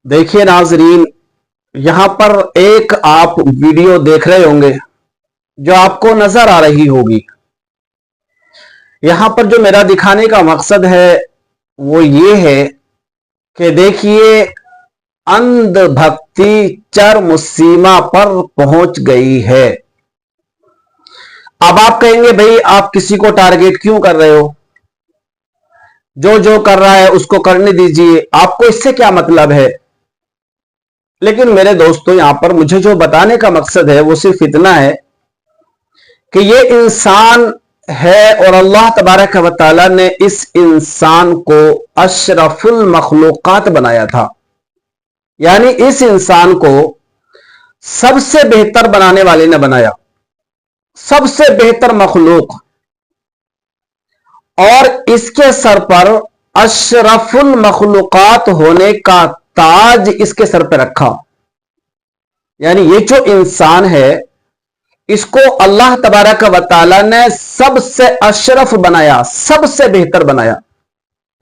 देखिए नाजरीन, यहां पर एक आप वीडियो देख रहे होंगे जो आपको नजर आ रही होगी। यहां पर जो मेरा दिखाने का मकसद है वो ये है कि देखिए, अंधभक्ति चरम सीमा पर पहुंच गई है। अब आप कहेंगे भाई आप किसी को टारगेट क्यों कर रहे हो, जो जो कर रहा है उसको करने दीजिए, आपको इससे क्या मतलब है। लेकिन मेरे दोस्तों, यहां पर मुझे जो बताने का मकसद है वो सिर्फ इतना है कि ये इंसान है और अल्लाह तबारक व तआला ने इस इंसान को अशरफुल मखलूकात बनाया था। यानी इस इंसान को सबसे बेहतर बनाने वाले ने बनाया, सबसे बेहतर मखलूक, और इसके सर पर अशरफुल मखलूकात होने का ताज इसके सर पर रखा। यानी ये जो इंसान है इसको अल्लाह तबारक व तआला ने सबसे अशरफ बनाया, सबसे बेहतर बनाया।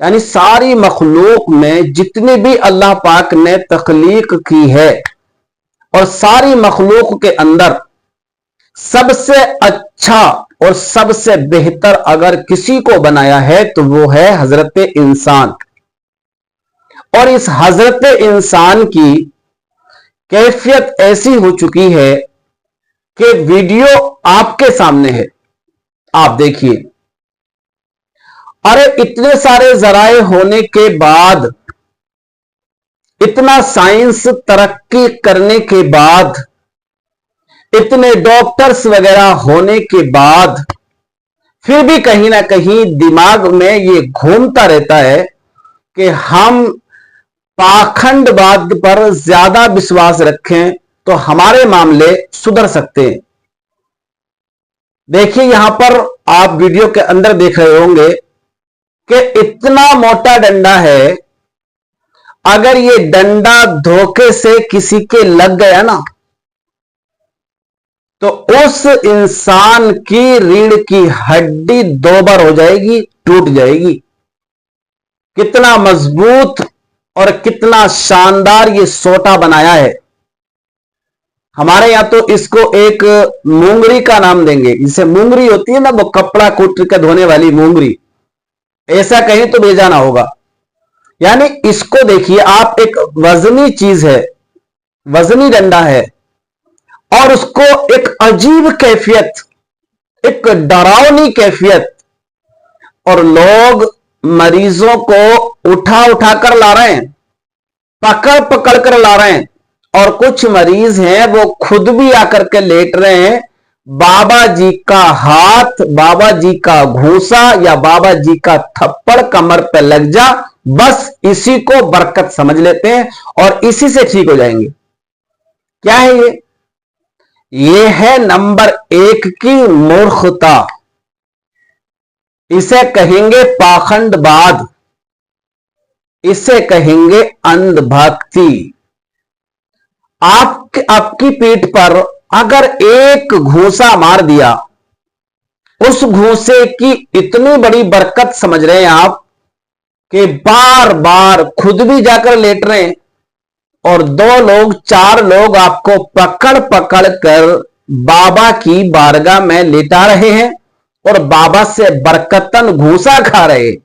यानी सारी मखलूक में जितनी भी अल्लाह पाक ने तख्लीक की है और सारी मखलूक के अंदर सबसे अच्छा और सबसे बेहतर अगर किसी को बनाया है तो वो है हजरत इंसान। और इस हजरत इंसान की कैफियत ऐसी हो चुकी है कि वीडियो आपके सामने है, आप देखिए। अरे इतने सारे जराए होने के बाद, इतना साइंस तरक्की करने के बाद, इतने डॉक्टर्स वगैरह होने के बाद, फिर भी कहीं ना कहीं दिमाग में ये घूमता रहता है कि हम पाखंडवाद पर ज्यादा विश्वास रखें तो हमारे मामले सुधर सकते हैं। देखिए, यहां पर आप वीडियो के अंदर देख रहे होंगे कि इतना मोटा डंडा है, अगर ये डंडा धोखे से किसी के लग गया ना तो उस इंसान की रीढ़ की हड्डी दो बार हो जाएगी, टूट जाएगी। कितना मजबूत और कितना शानदार ये सोटा बनाया है। हमारे यहां तो इसको एक मूंगरी का नाम देंगे, जिसे मूंगरी होती है ना, वो कपड़ा कूट के धोने वाली मूंगरी, ऐसा कहीं तो भेजा ना होगा। यानी इसको देखिए आप, एक वजनी चीज है, वजनी डंडा है, और उसको एक अजीब कैफियत, एक डरावनी कैफियत, और लोग मरीजों को उठा उठा कर ला रहे हैं, पकड़ पकड़ कर ला रहे हैं। और कुछ मरीज हैं वो खुद भी आकर के लेट रहे हैं। बाबा जी का हाथ, बाबा जी का घूंसा या बाबा जी का थप्पड़ कमर पे लग जा, बस इसी को बरकत समझ लेते हैं और इसी से ठीक हो जाएंगे। क्या है ये है नंबर एक की मूर्खता। इसे कहेंगे पाखंडवाद, इसे कहेंगे अंधभक्ति। आपकी पीठ पर अगर एक घूंसा मार दिया, उस घूंसे की इतनी बड़ी बरकत समझ रहे हैं आप कि बार बार खुद भी जाकर लेट रहे हैं और दो लोग, चार लोग आपको पकड़ पकड़ कर बाबा की बारगाह में लेटा रहे हैं और बाबा से बरकतन घूंसा खा रहे हैं।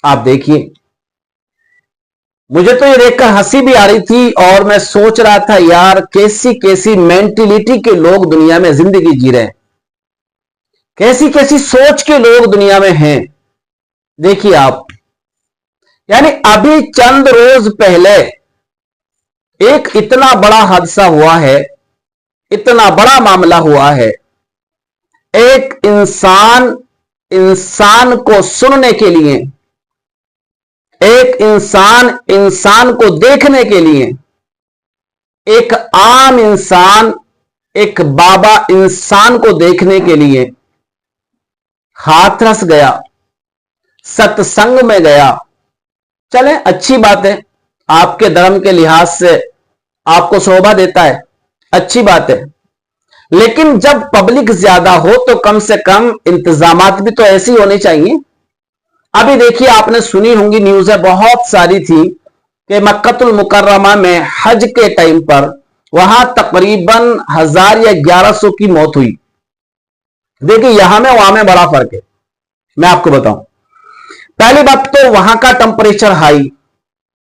आप देखिए, मुझे तो ये देखकर हंसी भी आ रही थी और मैं सोच रहा था यार कैसी कैसी मेंटेलिटी के लोग दुनिया में जिंदगी जी रहे हैं, कैसी कैसी सोच के लोग दुनिया में हैं। देखिए आप, यानी अभी चंद रोज पहले एक इतना बड़ा हादसा हुआ है, इतना बड़ा मामला हुआ है। एक इंसान को सुनने के लिए, एक इंसान को देखने के लिए, एक आम इंसान एक बाबा इंसान को देखने के लिए हाथरस गया, सत्संग में गया। चलें, अच्छी बात है, आपके धर्म के लिहाज से आपको शोभा देता है, अच्छी बात है। लेकिन जब पब्लिक ज्यादा हो तो कम से कम इंतजामात भी तो ऐसी होने चाहिए। अभी देखिए, आपने सुनी होंगी, न्यूज़ें बहुत सारी थी कि मक्कतुल मुकर्रमा में हज के टाइम पर वहां तकरीबन 1000 या 1100 की मौत हुई। देखिए यहां में वहां में बड़ा फर्क है, मैं आपको बताऊं। पहली बात तो वहां का टेम्परेचर हाई,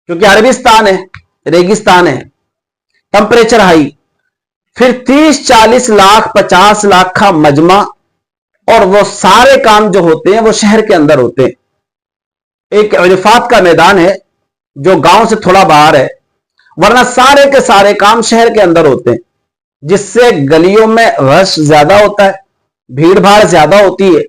क्योंकि अरबिस्तान है, रेगिस्तान है, टेम्परेचर हाई। फिर 30-40 लाख 50 लाख का मजमा, और वो सारे काम जो होते हैं वो शहर के अंदर होते हैं। एक अरफात का मैदान है जो गांव से थोड़ा बाहर है, वरना सारे के सारे काम शहर के अंदर होते हैं, जिससे गलियों में रश ज्यादा होता है, भीड़ भाड़ ज्यादा होती है।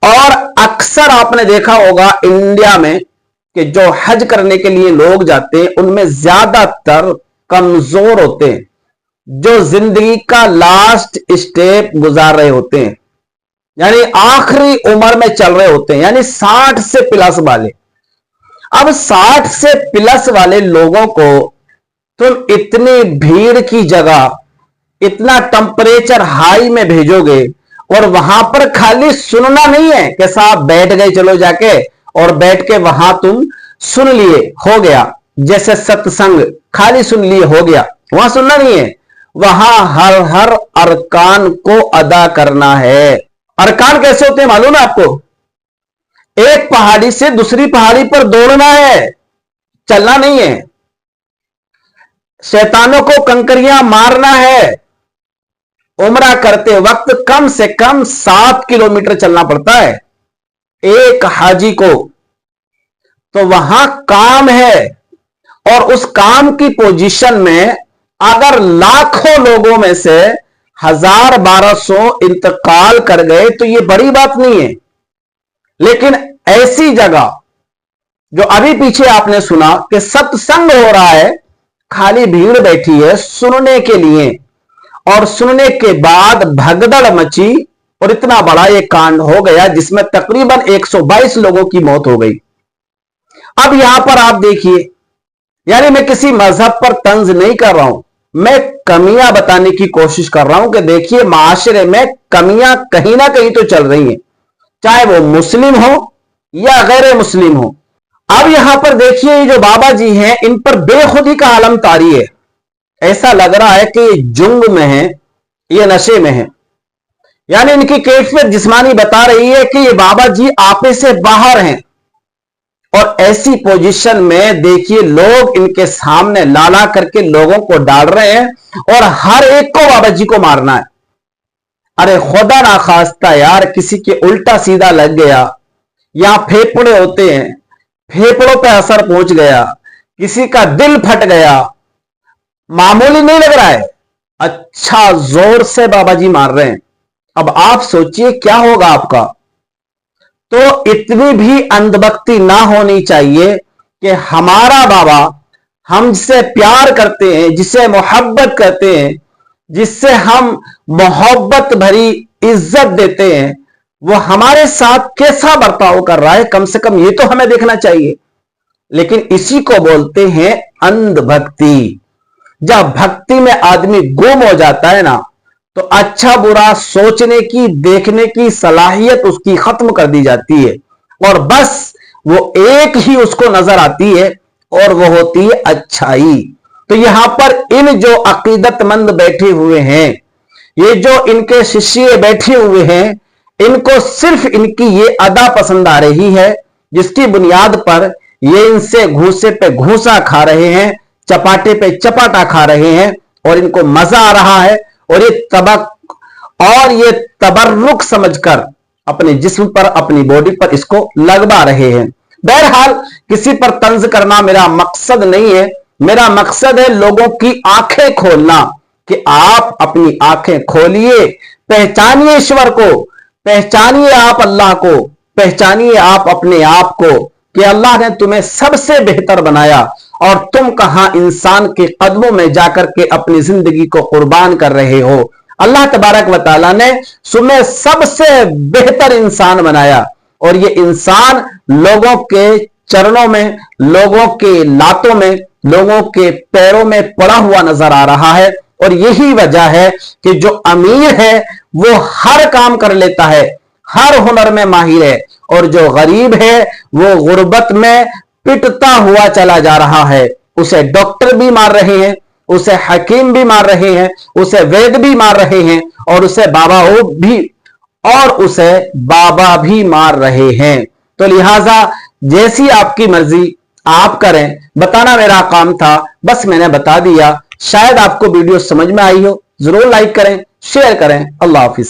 और अक्सर आपने देखा होगा इंडिया में कि जो हज करने के लिए लोग जाते हैं उनमें ज्यादातर कमजोर होते हैं, जो जिंदगी का लास्ट स्टेप गुजार रहे होते हैं, यानी आखिरी उम्र में चल रहे होते हैं, यानी 60 से प्लस वाले। अब 60 से प्लस वाले लोगों को तुम इतनी भीड़ की जगह, इतना टेम्परेचर हाई में भेजोगे, और वहां पर खाली सुनना नहीं है कि साहब बैठ गए चलो जाके और बैठ के वहां तुम सुन लिए हो गया, जैसे सत्संग खाली सुन लिए हो गया, वहां सुनना नहीं है। वहां हर हर अरकान को अदा करना है। अरकान कैसे होते हैं मालूम है आपको? एक पहाड़ी से दूसरी पहाड़ी पर दौड़ना है, चलना नहीं है। शैतानों को कंकरियां मारना है। उम्रा करते वक्त कम से कम 7 किलोमीटर चलना पड़ता है एक हाजी को। तो वहां काम है, और उस काम की पोजीशन में अगर लाखों लोगों में से 1000-1200 इंतकाल कर गए तो यह बड़ी बात नहीं है। लेकिन ऐसी जगह जो अभी पीछे आपने सुना कि सत्संग हो रहा है, खाली भीड़ बैठी है सुनने के लिए, और सुनने के बाद भगदड़ मची और इतना बड़ा ये कांड हो गया जिसमें तकरीबन 122 लोगों की मौत हो गई। अब यहां पर आप देखिए, यानी मैं किसी मजहब पर तंज नहीं कर रहा हूं, मैं कमियां बताने की कोशिश कर रहा हूं कि देखिए माशरे में कमियां कहीं ना कहीं तो चल रही हैं, चाहे वो मुस्लिम हो या गैर मुस्लिम हो। अब यहां पर देखिए ये जो बाबा जी हैं इन पर बेखुदी का आलम तारी है। ऐसा लग रहा है कि ये जुंग में है, ये नशे में है, यानी इनकी कैफियत जिस्मानी बता रही है कि ये बाबा जी आपे से बाहर हैं। और ऐसी पोजीशन में देखिए लोग इनके सामने लाला करके लोगों को डाल रहे हैं और हर एक को बाबा जी को मारना है। अरे खुदा ना खास्ता यार किसी के उल्टा सीधा लग गया, यहां फेफड़े होते हैं, फेफड़ों पे असर पहुंच गया, किसी का दिल फट गया, मामूली नहीं लग रहा है, अच्छा जोर से बाबा जी मार रहे हैं। अब आप सोचिए क्या होगा आपका। तो इतनी भी अंधभक्ति ना होनी चाहिए कि हमारा बाबा हमसे प्यार करते हैं, जिसे मोहब्बत करते हैं, जिससे हम मोहब्बत भरी इज्जत देते हैं, वो हमारे साथ कैसा बर्ताव कर रहा है, कम से कम ये तो हमें देखना चाहिए। लेकिन इसी को बोलते हैं अंधभक्ति। जब भक्ति में आदमी गुम हो जाता है ना, तो अच्छा बुरा सोचने की, देखने की सलाहियत उसकी खत्म कर दी जाती है, और बस वो एक ही उसको नजर आती है और वो होती है अच्छाई। तो यहां पर इन जो अकीदतमंद बैठे हुए हैं, ये जो इनके शिष्य बैठे हुए हैं, इनको सिर्फ इनकी ये अदा पसंद आ रही है जिसकी बुनियाद पर ये इनसे घूसे पे घूसा खा रहे हैं, चपाटे पे चपाटा खा रहे हैं, और इनको मजा आ रहा है, और ये तबर्रुक समझकर अपने जिस्म पर, अपनी बॉडी पर इसको लगवा रहे हैं। बहरहाल किसी पर तंज करना मेरा मकसद नहीं है, मेरा मकसद है लोगों की आंखें खोलना, कि आप अपनी आंखें खोलिए, पहचानिए ईश्वर को, पहचानिए आप अल्लाह को, पहचानिए आप अपने आप को कि अल्लाह ने तुम्हें सबसे बेहतर बनाया, और तुम कहां इंसान के कदमों में जाकर के अपनी जिंदगी को कुर्बान कर रहे हो। अल्लाह तबारक व तआला ने तुम्हें सबसे बेहतर इंसान बनाया, और ये इंसान लोगों के चरणों में, लोगों के लातों में, लोगों के पैरों में पड़ा हुआ नजर आ रहा है। और यही वजह है कि जो अमीर है वो हर काम कर लेता है, हर हुनर में माहिर है, और जो गरीब है वो गुर्बत में पिटता हुआ चला जा रहा है। उसे डॉक्टर भी मार रहे हैं, उसे हकीम भी मार रहे हैं, उसे वैद भी मार रहे हैं, और उसे बाबा भी मार रहे हैं। तो लिहाजा जैसी आपकी मर्जी आप करें, बताना मेरा काम था, बस मैंने बता दिया। शायद आपको वीडियो समझ में आई हो। जरूर लाइक करें, शेयर करें। अल्लाह हाफिज।